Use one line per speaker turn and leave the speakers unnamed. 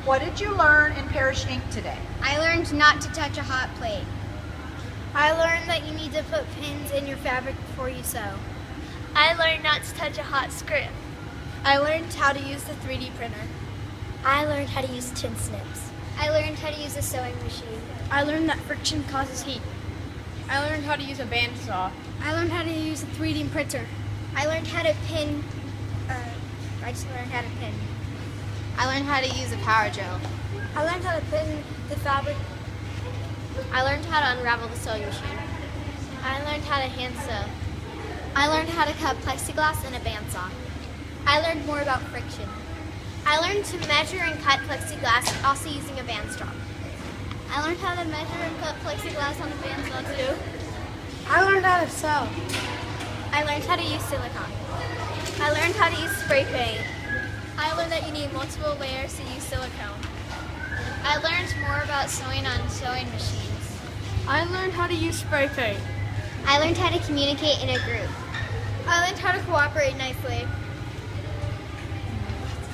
What did you learn in Parish Ink today?
I learned not to touch a hot plate. I learned that you need to put pins in your fabric before you sew.
I learned not to touch a hot script.
I learned how to use the 3D printer.
I learned how to use tin snips.
I learned how to use a sewing machine.
I learned that friction causes heat.
I learned how to use a bandsaw.
I learned how to use a 3D printer. I learned how to pin. I just learned how to pin.
I learned how to use a power drill.
I learned how to pin the fabric.
I learned how to unravel the sewing machine. I learned how to hand sew. I learned how to cut plexiglass in a bandsaw. I learned more about friction. I learned to measure and cut plexiglass also using a bandsaw. I learned how to measure and cut plexiglass on a bandsaw too.
I learned how to sew.
I learned how to use silicone. I learned how to use spray paint. I learned that you need multiple layers to use silicone. I learned more about sewing on sewing machines.
I learned how to use spray paint.
I learned how to communicate in a group.
I learned how to cooperate nicely.